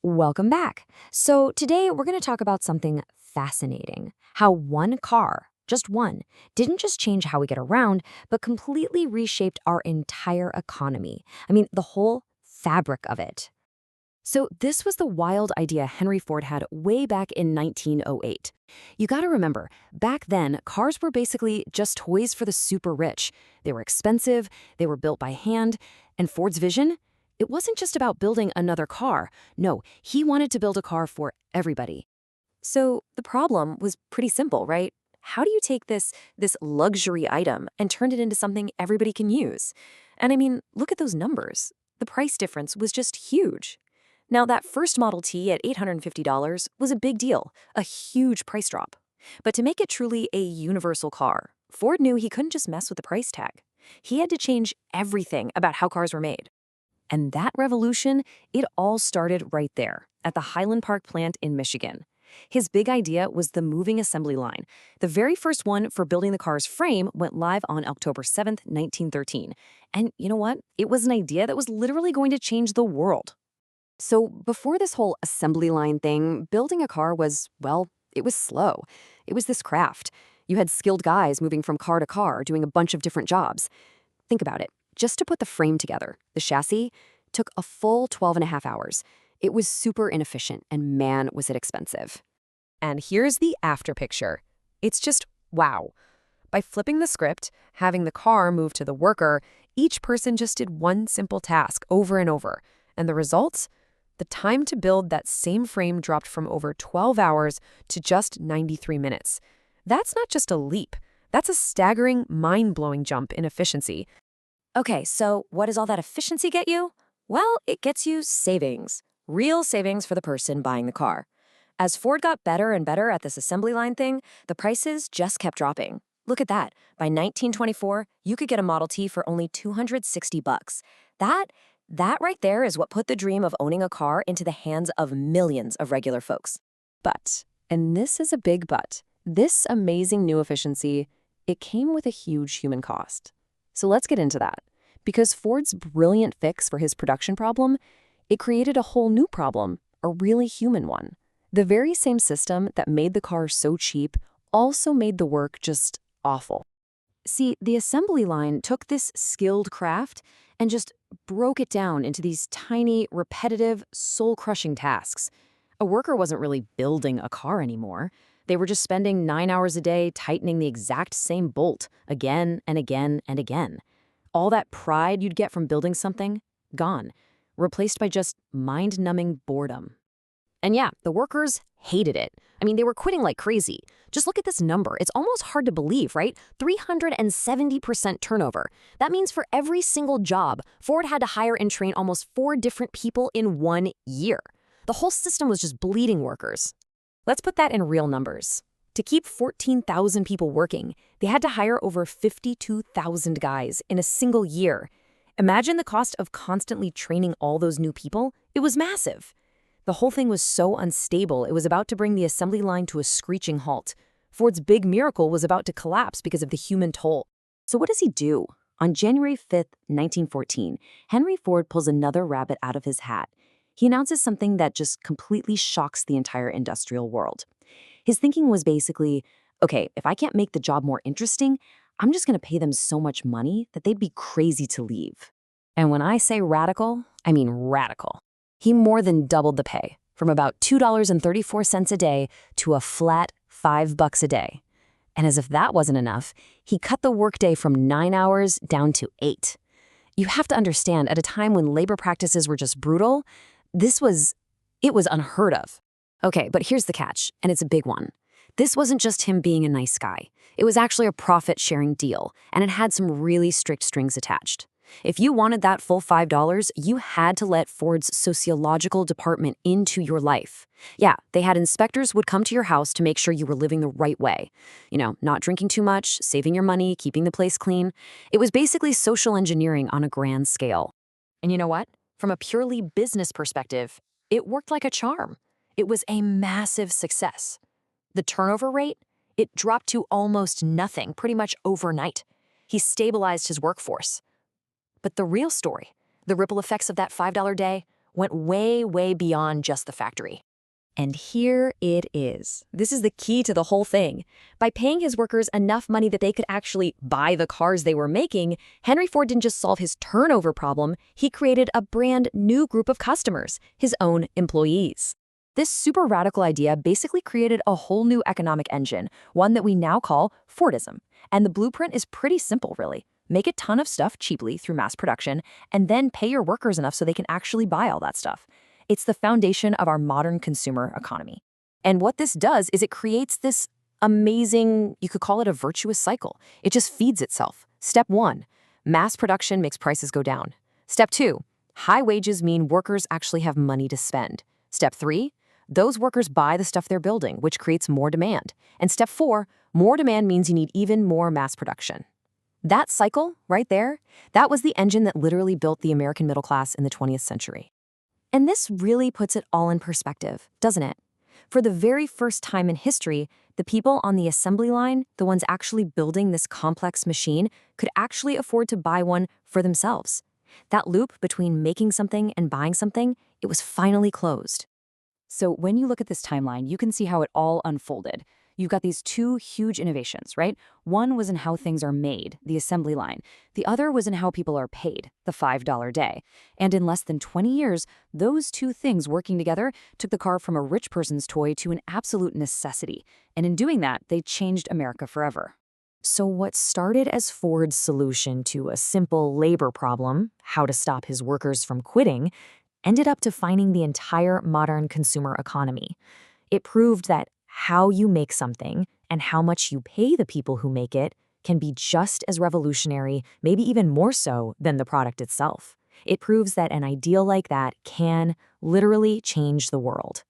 Welcome back. So, today we're going to talk about something fascinating how one car, just one, didn't just change how we get around, but completely reshaped our entire economy. I mean, the whole fabric of it. So, this was the wild idea Henry Ford had way back in 1908. You gotta remember, back then, cars were basically just toys for the super rich. They were expensive, they were built by hand, and Ford's vision? It wasn't just about building another car. No, he wanted to build a car for everybody. So, the problem was pretty simple, right? How do you take this luxury item and turn it into something everybody can use? And I mean, look at those numbers. The price difference was just huge. Now, that first Model T at $850 was a big deal, a huge price drop. But to make it truly a universal car, Ford knew he couldn't just mess with the price tag. He had to change everything about how cars were made. And that revolution, it all started right there, at the Highland Park plant in Michigan. His big idea was the moving assembly line. The very first one for building the car's frame went live on October 7th, 1913. And you know what? It was an idea that was literally going to change the world. So before this whole assembly line thing, building a car was, well, it was slow. It was this craft. You had skilled guys moving from car to car, doing a bunch of different jobs. Think about it. Just to put the frame together, the chassis, took a full 12 and a half hours. It was super inefficient, and man, was it expensive. And here's the after picture. It's just wow. By flipping the script, having the car move to the worker, each person just did one simple task over and over. And the results? The time to build that same frame dropped from over 12 hours to just 93 minutes. That's not just a leap. That's a staggering, mind-blowing jump in efficiency. Okay, so what does all that efficiency get you? Well, it gets you savings. Real savings for the person buying the car. As Ford got better and better at this assembly line thing, the prices just kept dropping. Look at that. By 1924, you could get a Model T for only $260. That right there is what put the dream of owning a car into the hands of millions of regular folks. But, and this is a big but, this amazing new efficiency, it came with a huge human cost. So let's get into that. Because Ford's brilliant fix for his production problem, it created a whole new problem, a really human one. The very same system that made the car so cheap also made the work just awful. See, the assembly line took this skilled craft and just broke it down into these tiny, repetitive, soul-crushing tasks. A worker wasn't really building a car anymore. They were just spending 9 hours a day tightening the exact same bolt again and again and again. All that pride you'd get from building something, gone, replaced by just mind-numbing boredom. And yeah, the workers hated it. I mean, they were quitting like crazy. Just look at this number. It's almost hard to believe, right? 370% turnover. That means for every single job, Ford had to hire and train almost 4 different people in 1 year. The whole system was just bleeding workers. Let's put that in real numbers. To keep 14,000 people working, they had to hire over 52,000 guys in a single year. Imagine the cost of constantly training all those new people. It was massive. The whole thing was so unstable, it was about to bring the assembly line to a screeching halt. Ford's big miracle was about to collapse because of the human toll. So what does he do? On January 5th, 1914, Henry Ford pulls another rabbit out of his hat. He announces something that just completely shocks the entire industrial world. His thinking was basically, okay, if I can't make the job more interesting, I'm just going to pay them so much money that they'd be crazy to leave. And when I say radical, I mean radical. He more than doubled the pay, from about $2.34 a day to a flat $5 a day. And as if that wasn't enough, he cut the workday from 9 hours down to 8. You have to understand, at a time when labor practices were just brutal, it was unheard of. Okay, but here's the catch, and it's a big one. This wasn't just him being a nice guy. It was actually a profit-sharing deal, and it had some really strict strings attached. If you wanted that full $5, you had to let Ford's sociological department into your life. Yeah, they had inspectors would come to your house to make sure you were living the right way. You know, not drinking too much, saving your money, keeping the place clean. It was basically social engineering on a grand scale. And you know what? From a purely business perspective, it worked like a charm. It was a massive success. The turnover rate? It dropped to almost nothing pretty much overnight. He stabilized his workforce. But the real story, the ripple effects of that $5 day, went way, way beyond just the factory. And here it is. This is the key to the whole thing. By paying his workers enough money that they could actually buy the cars they were making, Henry Ford didn't just solve his turnover problem, he created a brand new group of customers, his own employees. This super radical idea basically created a whole new economic engine, one that we now call Fordism. And the blueprint is pretty simple, really. Make a ton of stuff cheaply through mass production, and then pay your workers enough so they can actually buy all that stuff. It's the foundation of our modern consumer economy. And what this does is it creates this amazing, you could call it a virtuous cycle. It just feeds itself. Step 1, mass production makes prices go down. Step 2, high wages mean workers actually have money to spend. Step 3, those workers buy the stuff they're building, which creates more demand. And step 4, more demand means you need even more mass production. That cycle, right there, that was the engine that literally built the American middle class in the 20th century. And this really puts it all in perspective, doesn't it? For the very first time in history, the people on the assembly line, the ones actually building this complex machine, could actually afford to buy one for themselves. That loop between making something and buying something, it was finally closed. So when you look at this timeline, you can see how it all unfolded. You've got these two huge innovations, right? One was in how things are made, the assembly line. The other was in how people are paid, the $5 day. And in less than 20 years, those two things working together took the car from a rich person's toy to an absolute necessity. And in doing that, they changed America forever. So what started as Ford's solution to a simple labor problem, how to stop his workers from quitting, ended up defining the entire modern consumer economy. It proved that how you make something and how much you pay the people who make it can be just as revolutionary, maybe even more so, than the product itself. It proves that an ideal like that can literally change the world.